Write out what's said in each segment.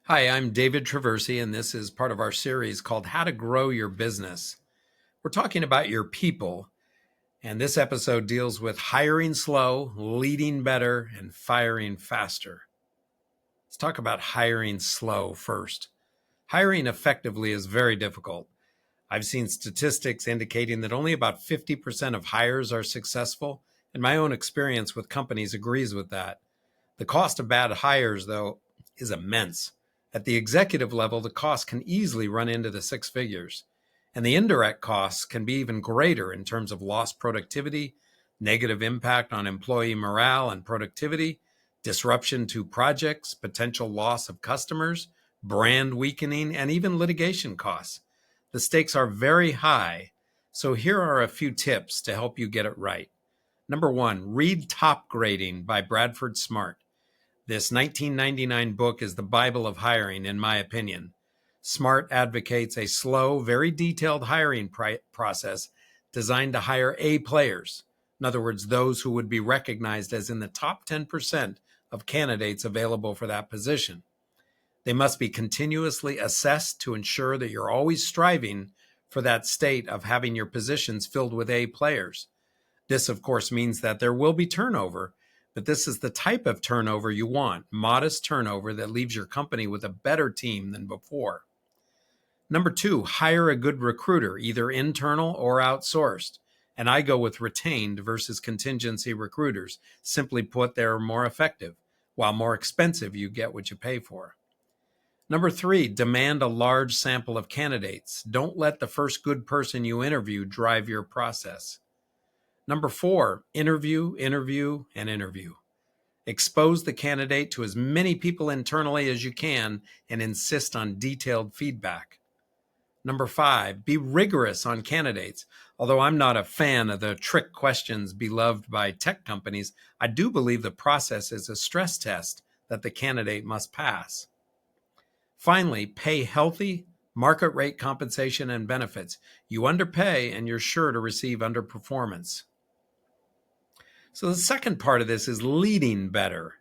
Hi, I'm David Traversi, and this is part of our series called How to Grow Your Business. We're talking about your people, and this episode deals with hiring slow, leading better, and firing faster. Let's talk about hiring slow first. Hiring effectively is very difficult. I've seen statistics indicating that only about 50% of hires are successful, and my own experience with companies agrees with that. The cost of bad hires, though, is immense. At the executive level, the cost can easily run into the six figures, and the indirect costs can be even greater in terms of lost productivity, negative impact on employee morale and productivity, disruption to projects, potential loss of customers, brand weakening, and even litigation costs. The stakes are very high, so here are a few tips to help you get it right. Number one, read Top Grading by Bradford Smart. This 1999 book is the Bible of hiring, in my opinion. Smart advocates a slow, very detailed hiring process designed to hire A players. In other words, those who would be recognized as in the top 10% of candidates available for that position. They must be continuously assessed to ensure that you're always striving for that state of having your positions filled with A players. This, of course, means that there will be turnover, but this is the type of turnover you want, modest turnover that leaves your company with a better team than before. Number two, hire a good recruiter, either internal or outsourced. And I go with retained versus contingency recruiters. Simply put, they're more effective. While more expensive, you get what you pay for. Number three, demand a large sample of candidates. Don't let the first good person you interview drive your process. Number four, interview, and interview. Expose the candidate to as many people internally as you can and insist on detailed feedback. Number five, be rigorous on candidates. Although I'm not a fan of the trick questions beloved by tech companies, I do believe the process is a stress test that the candidate must pass. Finally, pay healthy, market rate compensation and benefits. You underpay and you're sure to receive underperformance. So the second part of this is leading better.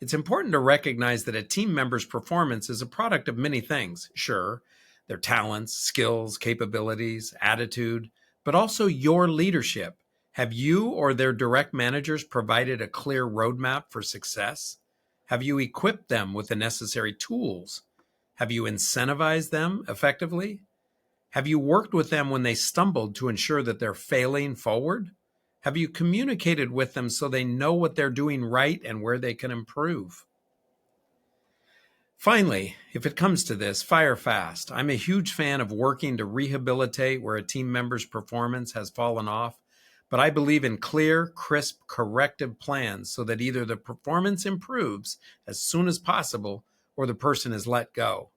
It's important to recognize that a team member's performance is a product of many things. Sure, their talents, skills, capabilities, attitude, but also your leadership. Have you or their direct managers provided a clear roadmap for success? Have you equipped them with the necessary tools? Have you incentivized them effectively? Have you worked with them when they stumbled to ensure that they're failing forward? Have you communicated with them so they know what they're doing right and where they can improve? Finally, if it comes to this, fire fast. I'm a huge fan of working to rehabilitate where a team member's performance has fallen off, but I believe in clear, crisp, corrective plans so that either the performance improves as soon as possible or the person is let go.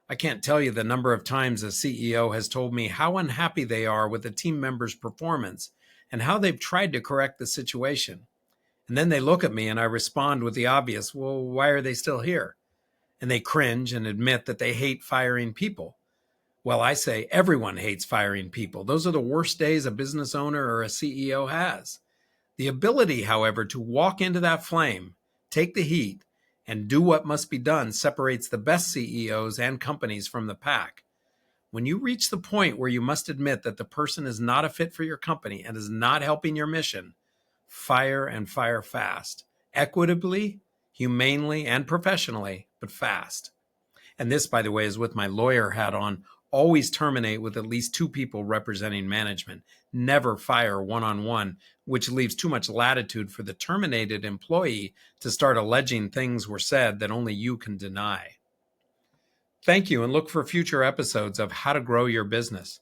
I can't tell you the number of times a CEO has told me how unhappy they are with a team member's performance and how they've tried to correct the situation. And then they look at me and I respond with the obvious, well, why are they still here? And they cringe and admit that they hate firing people. Well, I say everyone hates firing people. Those are the worst days a business owner or a CEO has. The ability, however, to walk into that flame, take the heat, and do what must be done separates the best CEOs and companies from the pack. When you reach the point where you must admit that the person is not a fit for your company and is not helping your mission, fire and fire fast, equitably, humanely, and professionally, but fast. And this, by the way, is with my lawyer hat on. Always terminate with at least two people representing management. Never fire one-on-one, which leaves too much latitude for the terminated employee to start alleging things were said that only you can deny. Thank you, and look for future episodes of How to Grow Your Business.